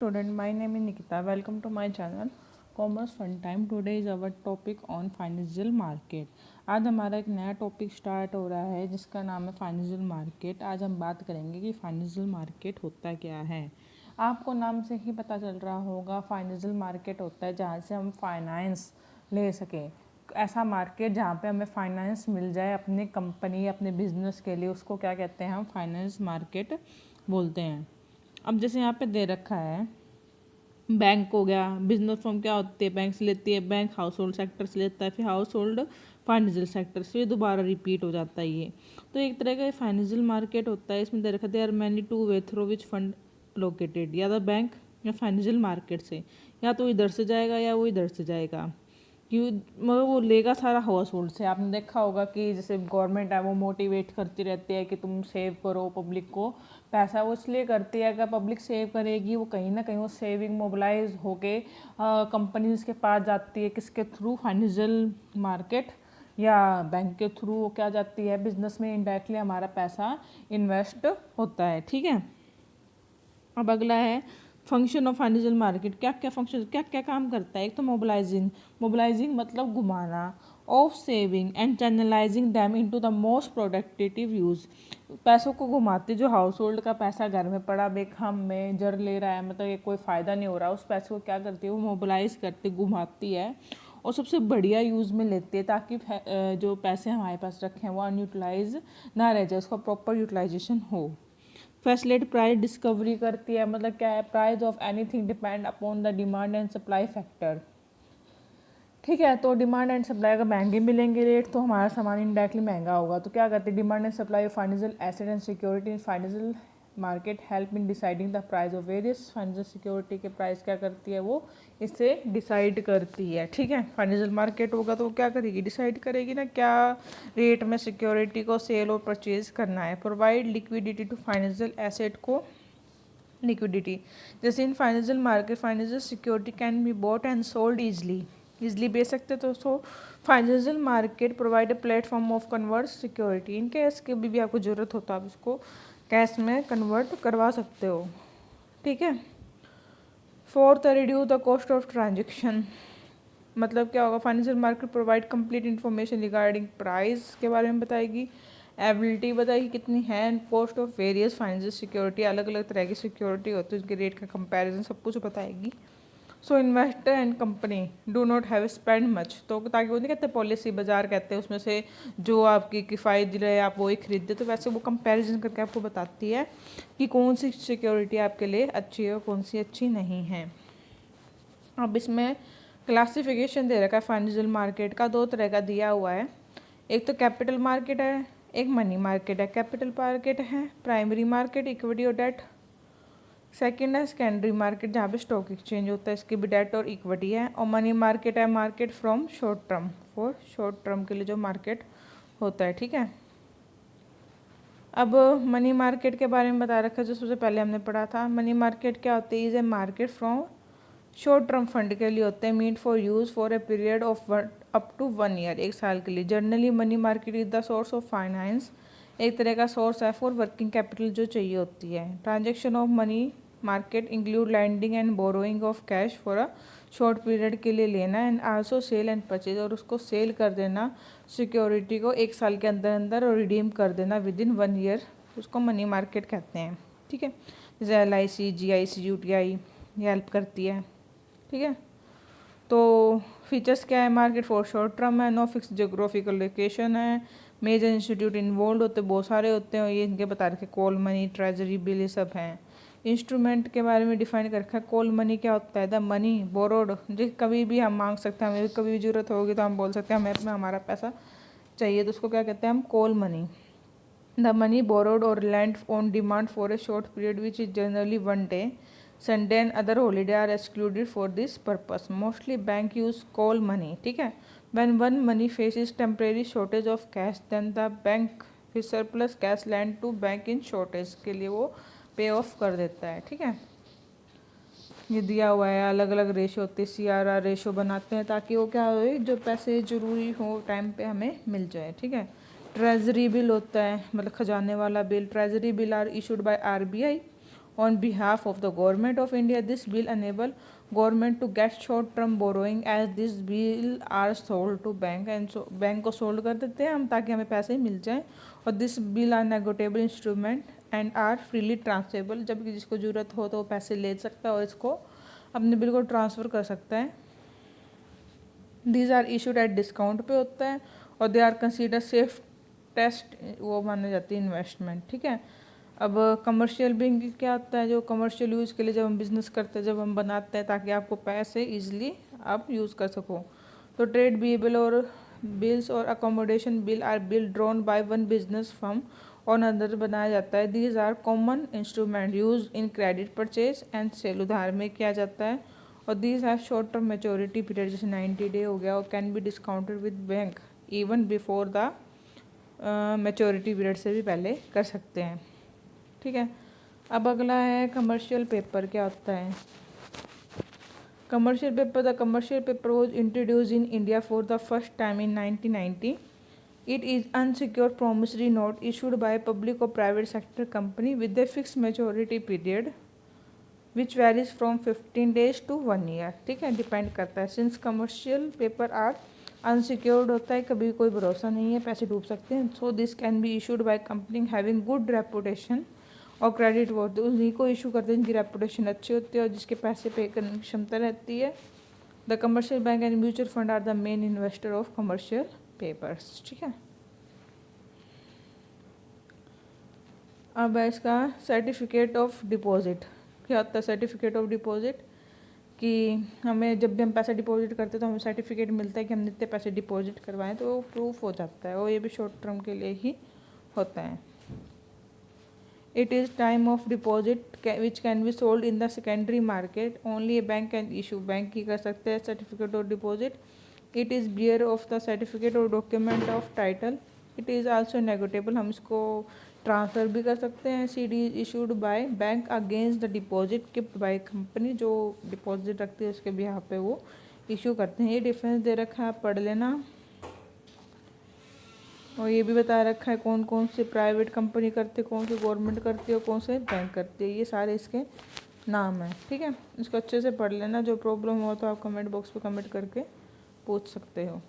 Student, my name is Nikita. Welcome to my channel Commerce Fun Time. Today is our topic on financial market. आज हमारा एक नया topic start हो रहा है जिसका नाम है फाइनेंशियल मार्केट। आज हम बात करेंगे कि फाइनेंशियल मार्केट होता क्या है। आपको नाम से ही पता चल रहा होगा, फाइनेंशियल मार्केट होता है जहाँ से हम फाइनेंस ले सकें। ऐसा मार्केट जहाँ पे हमें फाइनेंस मिल जाए अपनी कंपनी, अपने बिजनेस के लिए, उसको क्या कहते हैं, हम फाइनेंस मार्केट बोलते हैं। अब जैसे यहाँ पे दे रखा है, बैंक हो गया, बिजनेस फर्म क्या होती है, बैंक से लेती है, बैंक हाउस होल्ड सेक्टर से लेता है, फिर हाउस होल्ड फाइनेंशियल सेक्टर से दोबारा रिपीट हो जाता है। ये तो एक तरह का फाइनेंशियल मार्केट होता है। इसमें दे रखा है many two way through which fund located, या तो बैंक या फाइनेंशियल मार्केट से, या तो इधर से जाएगा या वो इधर से जाएगा। क्यों, मगर वो लेगा सारा हाउस होल्ड से। आपने देखा होगा कि जैसे गवर्नमेंट है वो मोटिवेट करती रहती है कि तुम सेव करो पब्लिक को पैसा। वो इसलिए करती है, अगर पब्लिक सेव करेगी वो कहीं ना कहीं वो सेविंग मोबिलाइज होके कंपनीज के पास जाती है। किसके थ्रू? फाइनेंशियल मार्केट या बैंक के थ्रू वो क्या जाती है, बिजनेस में इनडायरेक्टली हमारा पैसा इन्वेस्ट होता है। ठीक है, अब अगला है फंक्शन ऑफ फाइनेंशियल मार्केट। क्या क्या फंक्शन, क्या क्या काम करता है। एक तो मोबिलाइजिंग मतलब घुमाना, of saving and channelising them into the most productive use. पैसों को घुमाते, जो हाउस होल्ड का पैसा घर में पड़ा बेखम में जर ले रहा है, मतलब ये कोई फ़ायदा नहीं हो रहा, उस पैसे को क्या करती है वो मोबिलाइज करती, घुमाती है और सबसे बढ़िया यूज़ में लेती है, ताकि जो पैसे हमारे पास रखे हैं वो अनयूटिलाइज ना रह जाए, उसका प्रॉपर यूटिलाइजेशन हो। फैसिलिटेट प्राइस डिस्कवरी करती है, मतलब क्या है, price of anything depend upon the demand and supply factor. ठीक है, तो डिमांड एंड सप्लाई अगर महंगे मिलेंगे रेट तो हमारा सामान इनडायरेक्टली महंगा होगा। तो क्या करते हैं, demand and supply of financial asset and security in financial market help in deciding the price of various. Financial security के प्राइस क्या करती है, वो इससे डिसाइड करती है। ठीक है, फाइनेंशियल मार्केट होगा तो वो क्या करेगी, डिसाइड करेगी ना क्या रेट में सिक्योरिटी को सेल और परचेज करना है। Provide liquidity to financial asset को लिक्विडिटी, जैसे in financial market financial security can be bought and sold easily बेच सकते। तो financial market provide a platform of convert security. In case के भी आपको ज़रूरत हो तो आप इसको कैश में कन्वर्ट करवा सकते हो। ठीक है, fourth, reduce the cost of transaction. मतलब क्या होगा, financial market provide complete information regarding price के बारे में बताएगी, एबिलिटी बताएगी कितनी है, and cost of various financial security, अलग अलग तरह की सिक्योरिटी होती है, उनके रेट का कंपैरिजन सब कुछ बताएगी। So investor and company do not have spend much, तो ताकि वो नहीं कहते पॉलिसी बाजार कहते हैं, उसमें से जो आपकी किफ़ायत रहे आप वही खरीदते, तो वैसे वो कंपैरिजन करके आपको बताती है कि कौन सी सिक्योरिटी आपके लिए अच्छी है और कौन सी अच्छी नहीं है। अब इसमें क्लासिफिकेशन दे रखा है फाइनेंशियल मार्केट का, दो तरह का दिया हुआ है। एक तो कैपिटल मार्केट है, एक मनी मार्केट है। कैपिटल मार्केट है प्राइमरी मार्केट, इक्विटी और डेट। सेकंड है सेकेंडरी मार्केट, जहाँ पे स्टॉक एक्सचेंज होता है, इसकी भी डेट और इक्विटी है। और मनी मार्केट है market from short term, for short term के लिए जो मार्केट होता है। ठीक है, अब मनी मार्केट के बारे में बता रखा है जो सबसे पहले हमने पढ़ा था। मनी मार्केट क्या होती है, is a market from short term fund के लिए होते हैं, meant for use for a period of up to 1 year, एक साल के लिए। Generally money market is the source of finance, एक तरह का सोर्स है फॉर वर्किंग कैपिटल जो चाहिए होती है। Transaction of money market include lending and borrowing of cash for a short period के लिए लेना, and also sale and purchase, और उसको सेल कर देना सिक्योरिटी को एक साल के अंदर अंदर, और रिडीम कर देना विद इन 1 ईयर, उसको मनी मार्केट कहते हैं। ठीक है, जैसे LIC, GIC, UTI ये हेल्प करती है। ठीक है, तो फीचर्स क्या है, मार्केट फॉर शॉर्ट टर्म है, नो फिक्स जोग्राफिकल लोकेशन है, मेजर इंस्टीट्यूट इन्वॉल्व होते बहुत सारे होते हैं, ये इनके बता रखे, कॉल मनी, ट्रेजरी बिल, ये सब हैं। इंस्ट्रूमेंट के बारे में डिफाइन कर रखा है। कॉल मनी क्या होता है, द मनी बोरोड, जो कभी भी हम मांग सकते हैं, हमें कभी भी जरूरत होगी तो हम बोल सकते हैं हमें अपना हमारा पैसा चाहिए, तो उसको क्या कहते हैं हम, call money. The money borrowed or lend on demand for a short period which is generally 1 day. Sunday and other holiday are excluded for this purpose. Mostly bank use call money. ठीक है, when one money faces temporary shortage of cash, then the bank with surplus cash lend to bank in shortage के लिए वो पे of कर देता है। ठीक है, ये दिया हुआ है, अलग अलग रेशो होते हैं, CRR रेशो बनाते हैं ताकि वो क्या हो, जो पैसे ज़रूरी हो टाइम पे हमें मिल जाए। ठीक है, ट्रेजरी बिल होता है, मतलब खजाने वाला bill. Treasury bill are issued by RBI on behalf of the government of India. This bill enable government to get short term borrowing as this bill are sold to bank and so bank को sold कर देते हैं हम ताकि हमें पैसे मिल जाएं और this bill are negotiable instrument and are freely transferable जबकि जिसको ज़रूरत हो तो वो पैसे ले सकता है और इसको अपने बिल को ट्रांसफ़र कर सकता है. These are issued at discount पे होता है और they are consider safest वो माने जाती है इन्वेस्टमेंट. ठीक है. अब कमर्शियल बैंक क्या होता है, जो कमर्शियल यूज़ के लिए जब हम बिज़नेस करते हैं, जब हम बनाते हैं ताकि आपको पैसे ईजिली आप यूज़ कर सको. तो ट्रेड बिल और बिल्स और accommodation bill are bill drawn by one business firm और अदर बनाया जाता है. These are common instrument use in credit purchase and sale उधार में किया जाता है और these have short term maturity period जैसे 90 डे हो गया और can be discounted with bank even before the maturity period से भी पहले कर सकते हैं. ठीक है. अब अगला है कमर्शियल पेपर क्या होता है. Commercial paper the commercial paper was introduce in India for the first time in 1990. It is unsecured promissory note issued by public or private sector company with a fix maturity period which varies from 15 days to 1 year. ठीक है. Depend करता है. Since commercial paper are unsecured होता है, कभी कोई भरोसा नहीं है, पैसे डूब सकते हैं. So this can be issued by company having good reputation और क्रेडिट वर्थ. उन्हीं को इशू करते हैं जिनकी रेपुटेशन अच्छी होती है और जिसके पैसे पे करने की क्षमता रहती है. The commercial bank and mutual fund are the main investor of commercial papers. ठीक है. अब है इसका सर्टिफिकेट ऑफ डिपॉजिट. क्या होता है सर्टिफिकेट ऑफ डिपॉजिट कि हमें जब भी हम पैसा डिपॉजिट करते हैं तो हमें सर्टिफिकेट मिलता है कि हमने इतने पैसे डिपॉजिट करवाएं, तो वो प्रूफ हो जाता है और ये भी शॉर्ट टर्म के लिए ही होता है. It is time of deposit which can be sold in the secondary market. Only a bank can issue. Bank ही कर सकते हैं certificate of deposit. It is bearer of the certificate or document of title. It is also negotiable. हम इसको transfer भी कर सकते हैं. CD is issued by bank against the deposit kept by company. जो डिपॉजिट रखती है उसके बिहाफ पे वो इशू करते हैं. ये डिफरेंस दे रखा है, आप पढ़ लेना. और ये भी बता रखा है कौन कौन से प्राइवेट कंपनी करते, कौन से गवर्नमेंट करती है और कौन से बैंक करती है. ये सारे इसके नाम हैं. ठीक है. इसको अच्छे से पढ़ लेना. जो प्रॉब्लम हो तो आप कमेंट बॉक्स पे कमेंट करके पूछ सकते हो.